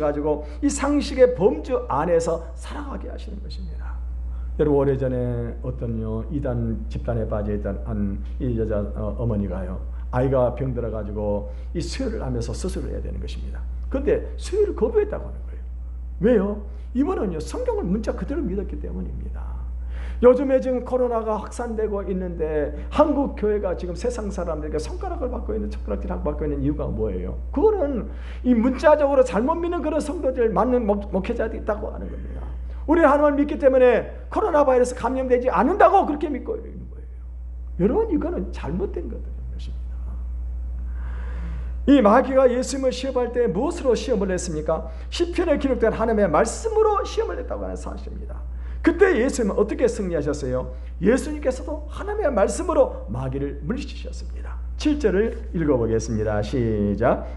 가지고 이 상식의 범주 안에서 살아가게 하시는 것입니다. 여러분, 오래전에 어떤 이단 집단에 빠져 있던 이 여자 어머니가요, 아이가 병들어 가지고 이 수혈을 하면서 수술을 해야 되는 것입니다. 그런데 수혈을 거부했다고 하는 거예요. 왜요? 이분은요, 성경을 문자 그대로 믿었기 때문입니다. 요즘에 지금 코로나가 확산되고 있는데 한국 교회가 지금 세상 사람들에게 손가락질 받고 있는 이유가 뭐예요? 그거는 이 문자적으로 잘못 믿는 그런 성도들, 맞는 목회자들이 있다고 하는 겁니다. 우리는 하나님을 믿기 때문에 코로나 바이러스 감염되지 않는다고 그렇게 믿고 있는 거예요. 여러분, 이거는 잘못된 것들인 것입니다. 이 마귀가 예수님을 시험할 때 무엇으로 시험을 했습니까? 시편에 기록된 하나님의 말씀으로 시험을 했다고 하는 사실입니다. 그때 예수님은 어떻게 승리하셨어요? 예수님께서도 하나님의 말씀으로 마귀를 물리치셨습니다. 7절을 읽어보겠습니다. 시작.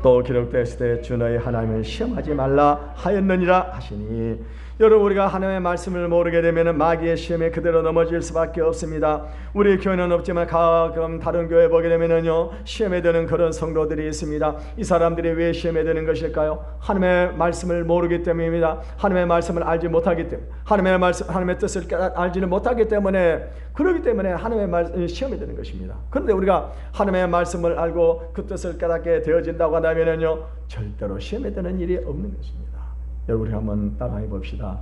또 기록되었을 때 주 너희 하나님을 시험하지 말라 하였느니라 하시니. 여러분, 우리가 하나님의 말씀을 모르게 되면 마귀의 시험에 그대로 넘어질 수밖에 없습니다. 우리 교회는 없지만 가끔 다른 교회 보게 되면요, 시험에 드는 그런 성도들이 있습니다. 이 사람들이 왜 시험에 드는 것일까요? 하나님의 말씀을 모르기 때문입니다. 하나님의 말씀을 알지 못하기 때문에, 하나님의 뜻을 알지는 못하기 때문에, 그렇기 때문에 하나님의 시험에 드는 것입니다. 그런데 우리가 하나님의 말씀을 알고 그 뜻을 깨닫게 되어진다고 한다면요, 절대로 시험에 드는 일이 없는 것입니다. 여러분, 우리 한번 따라해 봅시다.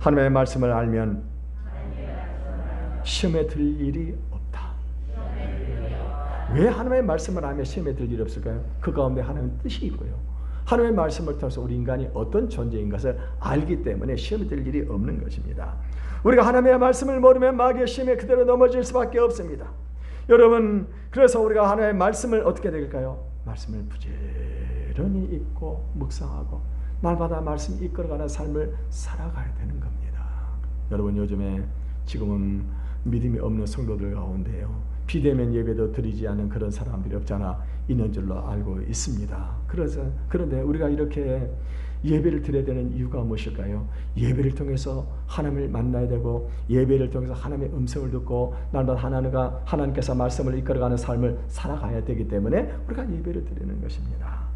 하나님의 말씀을 알면 시험에 들 일이 없다. 왜 하나님의 말씀을 알면 시험에 들 일이 없을까요? 그 가운데 하나님의 뜻이 있고요, 하나님의 말씀을 통해서 우리 인간이 어떤 존재인 것을 알기 때문에 시험에 들 일이 없는 것입니다. 우리가 하나님의 말씀을 모르면 마귀의 시험에 그대로 넘어질 수밖에 없습니다. 여러분, 그래서 우리가 하나님의 말씀을 어떻게 될까요? 말씀을 부지런히 읽고 묵상하고 날마다 말씀 이끌어가는 삶을 살아가야 되는 겁니다. 여러분, 요즘에 지금은 믿음이 없는 성도들 가운데요, 비대면 예배도 드리지 않는 그런 사람들이 없잖아 있는 줄로 알고 있습니다. 그런데 우리가 이렇게 예배를 드려야 되는 이유가 무엇일까요? 예배를 통해서 하나님을 만나야 되고, 예배를 통해서 하나님의 음성을 듣고 날마다 하나님께서 말씀을 이끌어가는 삶을 살아가야 되기 때문에 우리가 예배를 드리는 것입니다.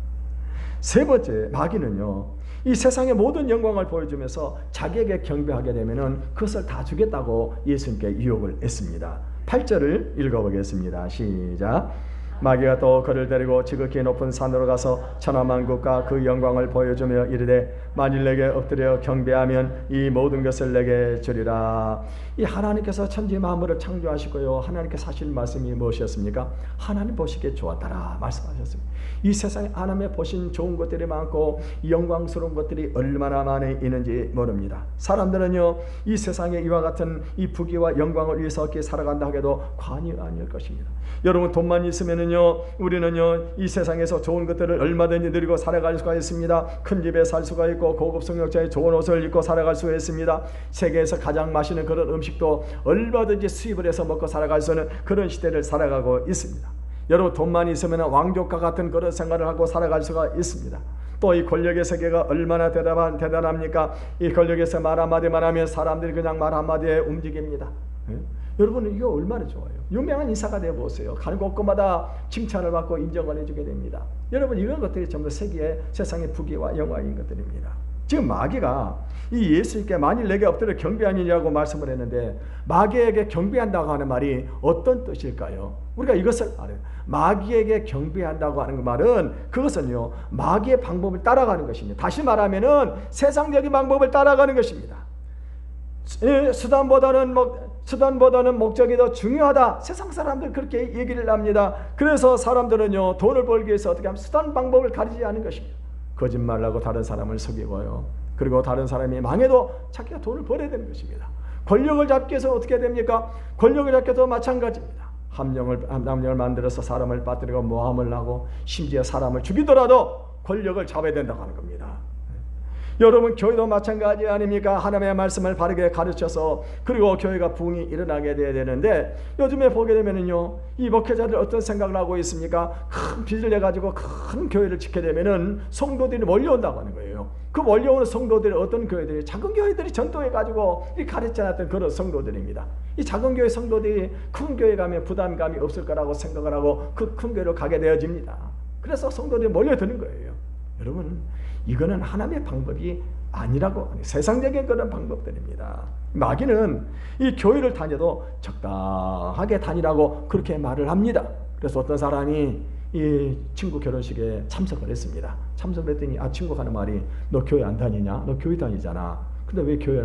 세 번째, 마귀는요, 이 세상의 모든 영광을 보여주면서 자기에게 경배하게 되면은 그것을 다 주겠다고 예수님께 유혹을 했습니다. 8절을 읽어보겠습니다. 시작. 마귀가 또 그를 데리고 지극히 높은 산으로 가서 천하만국과 그 영광을 보여주며 이르되 만일 내게 엎드려 경배하면 이 모든 것을 내게 주리라. 이 하나님께서 천지 만물을 창조하시고요, 하나님께서 하신 말씀이 무엇이었습니까? 하나님 보시기에 좋았더라 말씀하셨습니다. 이 세상에 하나님의 보신 좋은 것들이 많고 영광스러운 것들이 얼마나 많이 있는지 모릅니다. 사람들은요, 이 세상에 이와 같은 이 부귀와 영광을 위해서 이렇게 살아간다 하게도 관이 아닐 것입니다. 여러분, 돈만 있으면은요, 우리는요, 이 세상에서 좋은 것들을 얼마든지 누리고 살아갈 수가 있습니다. 큰 집에 살 수가 있고 고급 성역자의 좋은 옷을 입고 살아갈 수가 있습니다. 세계에서 가장 맛있는 그런 음식도 얼마든지 수입을 해서 먹고 살아갈 수 있는 그런 시대를 살아가고 있습니다. 여러분, 돈만 있으면 왕족과 같은 그런 생활을 하고 살아갈 수가 있습니다. 또 이 권력의 세계가 얼마나 대단합니까? 이 권력에서 말 한마디만 하면 사람들이 그냥 말 한마디에 움직입니다. 여러분, 이거 얼마나 좋아요. 유명한 인사가 되어보세요. 가는 곳곳마다 칭찬을 받고 인정을 해주게 됩니다. 여러분, 이런 것들이 전부 세상의 부귀와 영광인 것들입니다. 지금 마귀가 이 예수님께 만일 내게 엎드려 경배하느냐고 말씀을 했는데, 마귀에게 경배한다고 하는 말이 어떤 뜻일까요? 우리가 이것을 알아요. 마귀에게 경배한다고 하는 그 말은, 그것은요, 마귀의 방법을 따라가는 것입니다. 다시 말하면은 세상적인 방법을 따라가는 것입니다. 수단보다는 목적이 더 중요하다. 세상 사람들 그렇게 얘기를 합니다. 그래서 사람들은요, 돈을 벌기 위해서 어떻게 하면 수단 방법을 가리지 않은 것입니다. 거짓말하고 다른 사람을 속이고요, 그리고 다른 사람이 망해도 자기가 돈을 벌어야 되는 것입니다. 권력을 잡기 위해서 어떻게 됩니까? 권력을 잡기 위해서 마찬가지입니다. 함정을 만들어서 사람을 빠뜨리고 모함을 하고 심지어 사람을 죽이더라도 권력을 잡아야 된다고 하는 겁니다. 여러분, 교회도 마찬가지 아닙니까? 하나님의 말씀을 바르게 가르쳐서 그리고 교회가 부흥이 일어나게 돼야 되는데, 요즘에 보게 되면은요, 이 목회자들 어떤 생각을 하고 있습니까? 큰 빚을 내가지고 큰 교회를 짓게 되면은 성도들이 몰려온다고 하는 거예요. 그 몰려오는 성도들이 어떤 교회들이, 작은 교회들이 전도해가지고 이 가르쳐놨던 그런 성도들입니다. 이 작은 교회 성도들이 큰 교회 가면 부담감이 없을 거라고 생각을 하고 그 큰 교회로 가게 되어집니다. 그래서 성도들이 몰려드는 거예요. 여러분, 이거는 하나님의 방법이 아니라고, 세상적인 그런 방법들입니다. 마귀는 이 교회를 다녀도 적당하게 다니라고 그렇게 말을 합니다. 그래서 어떤 사람이 이 친구 결혼식에 참석을 했습니다. 참석을 했더니 친구가 하는 말이, 너 교회 안 다니냐? 너 교회 다니잖아. 근데 왜 교회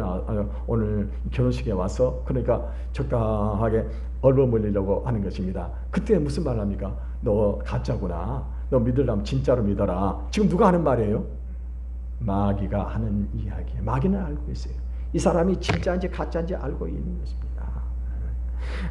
오늘 결혼식에 왔어? 그러니까 적당하게 얼버무리려고 하는 것입니다. 그때 무슨 말 합니까? 너 가짜구나. 너 믿으려면 진짜로 믿어라. 지금 누가 하는 말이에요? 마귀가 하는 이야기예요. 마귀는 알고 있어요. 이 사람이 진짜인지 가짜인지 알고 있는 것입니다.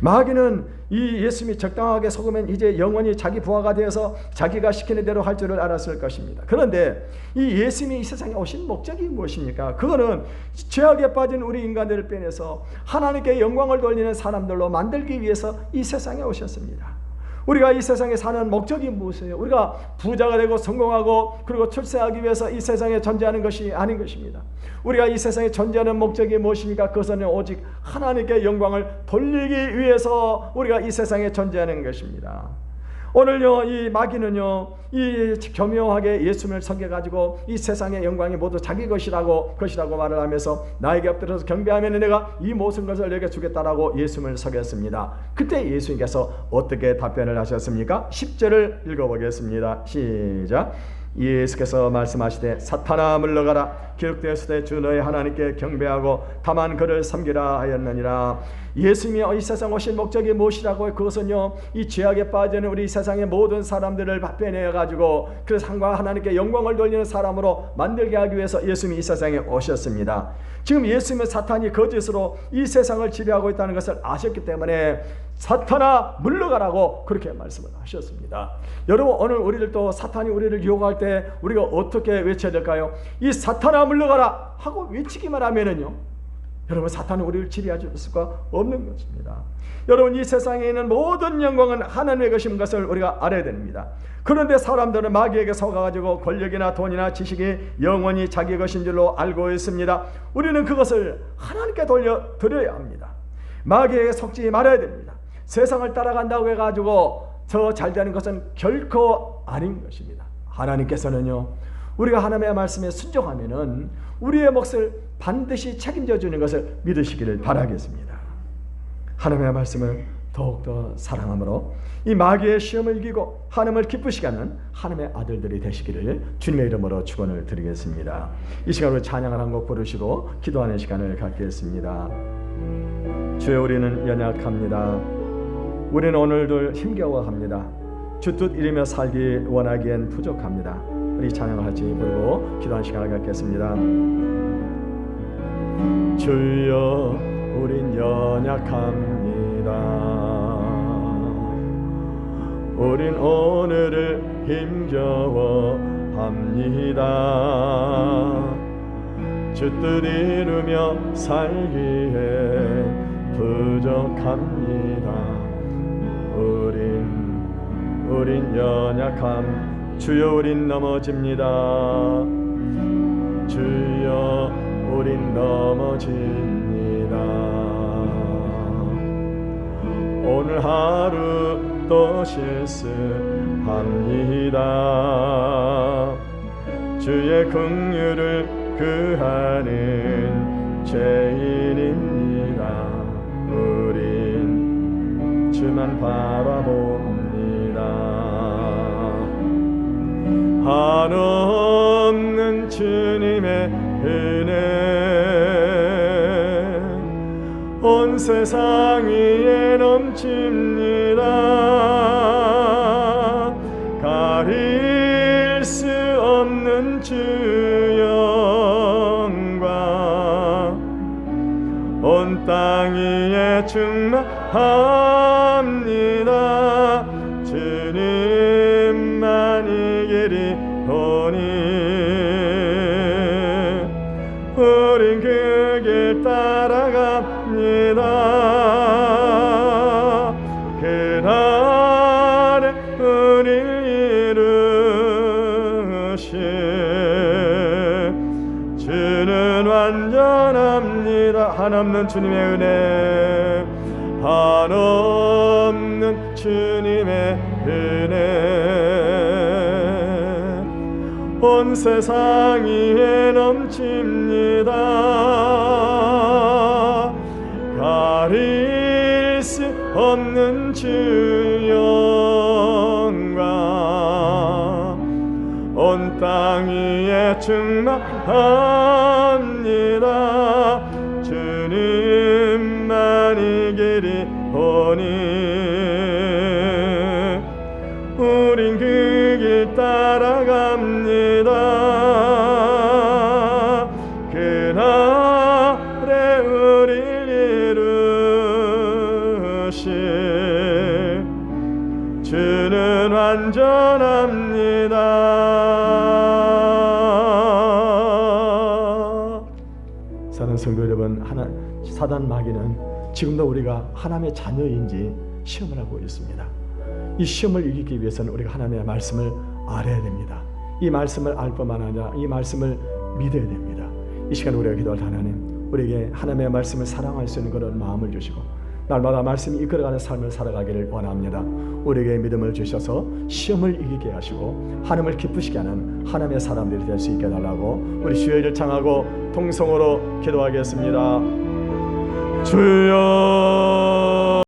마귀는 이 예수님이 적당하게 속으면 이제 영원히 자기 부하가 되어서 자기가 시키는 대로 할 줄을 알았을 것입니다. 그런데 이 예수님이 이 세상에 오신 목적이 무엇입니까? 그거는 죄악에 빠진 우리 인간들을 빼내서 하나님께 영광을 돌리는 사람들로 만들기 위해서 이 세상에 오셨습니다. 우리가 이 세상에 사는 목적이 무엇이에요? 우리가 부자가 되고 성공하고 그리고 출세하기 위해서 이 세상에 존재하는 것이 아닌 것입니다. 우리가 이 세상에 존재하는 목적이 무엇입니까? 그것은 오직 하나님께 영광을 돌리기 위해서 우리가 이 세상에 존재하는 것입니다. 오늘요, 이 마귀는요, 이 교묘하게 예수님을 섬겨가지고 이 세상의 영광이 모두 자기 것이라고 말을 하면서 나에게 엎드려서 경배하면 내가 이 모든 것을 내게 주겠다라고 예수님을 속였습니다. 그때 예수님께서 어떻게 답변을 하셨습니까? 10절을 읽어보겠습니다. 시작. 예수께서 말씀하시되 사탄아 물러가라. 기록되었으되 주 너의 하나님께 경배하고 다만 그를 섬기라 하였느니라. 예수님이 이 세상 오신 목적이 무엇이라고요? 그것은요, 이 죄악에 빠지는 우리 세상의 모든 사람들을 빼내가지고 그래서 하나님께 영광을 돌리는 사람으로 만들게 하기 위해서 예수님이 이 세상에 오셨습니다. 지금 예수님은 사탄이 거짓으로 이 세상을 지배하고 있다는 것을 아셨기 때문에 사탄아 물러가라고 그렇게 말씀을 하셨습니다. 여러분, 오늘 우리들도 사탄이 우리를 유혹할 때 우리가 어떻게 외쳐야 될까요? 이 사탄아 물러가라 하고 외치기만 하면은요, 여러분, 사탄은 우리를 지배할 수가 없는 것입니다. 여러분, 이 세상에 있는 모든 영광은 하나님의 것인 것을 우리가 알아야 됩니다. 그런데 사람들은 마귀에게 속아가지고 권력이나 돈이나 지식이 영원히 자기 것인 줄로 알고 있습니다. 우리는 그것을 하나님께 돌려드려야 합니다. 마귀에게 속지 말아야 됩니다. 세상을 따라간다고 해가지고 더 잘되는 것은 결코 아닌 것입니다. 하나님께서는요, 우리가 하나님의 말씀에 순종하면은 우리의 몫을 반드시 책임져 주는 것을 믿으시기를 바라겠습니다. 하나님의 말씀을 더욱더 사랑함으로 이 마귀의 시험을 이기고 하나님을 기쁘시게 하는 하나님의 아들들이 되시기를 주님의 이름으로 축원을 드리겠습니다. 이 시간으로 찬양을 한 곡 부르시고 기도하는 시간을 갖겠습니다. 주여, 우리는 연약합니다. 우리는 오늘도 힘겨워합니다. 주 뜻 이루며 살기 원하기엔 부족합니다. 우리 찬양을 같이 부르고 기도하는 시간을 갖겠습니다. 주여, 우린 연약합니다. 우린 오늘을 힘겨워합니다. 주 뜻 이루며 살기에 부족합니다. 우린 연약함. 주여, 우린 넘어집니다. 주여, 우린 넘어집니다. 오늘 하루 또 실수합니다. 주의 긍휼을 구하는 죄인입니다. 우린 주만 바라봅니다. 한없는 주님의 은혜 온 세상 위에 넘칩니다. 가릴 수 없는 주 영광 온 땅 위에 충만합니다. 주님만 이기리오니 우린 그 길 따라갑니다. 그날에 우릴 이루신 주는 완전합니다. 한없는 주님의 은혜, 한없는 주님의 은혜 온 세상 위에 넘칩니다. 가릴 수 없는 주 영광 온 땅 위에 충만합니다. 주님만이 길이 오니 우린 그 길 따라갑니다. 그날에 우릴 이루실 주는 완전합니다. 사랑하는 성도 여러분, 사단 마귀는 지금도 우리가 하나님의 자녀인지 시험을 하고 있습니다. 이 시험을 이기기 위해서는 우리가 하나님의 말씀을 알아야 됩니다. 이 말씀을 알 뿐만 아니라 이 말씀을 믿어야 됩니다. 이 시간 우리가 기도할 하나님, 우리에게 하나님의 말씀을 사랑할 수 있는 그런 마음을 주시고 날마다 말씀이 이끌어가는 삶을 살아가기를 원합니다. 우리에게 믿음을 주셔서 시험을 이기게 하시고 하나님을 기쁘시게 하는 하나님의 사람들이 될 수 있게 해달라고 우리 주의 이름을 청하고 통성으로 기도하겠습니다. 주여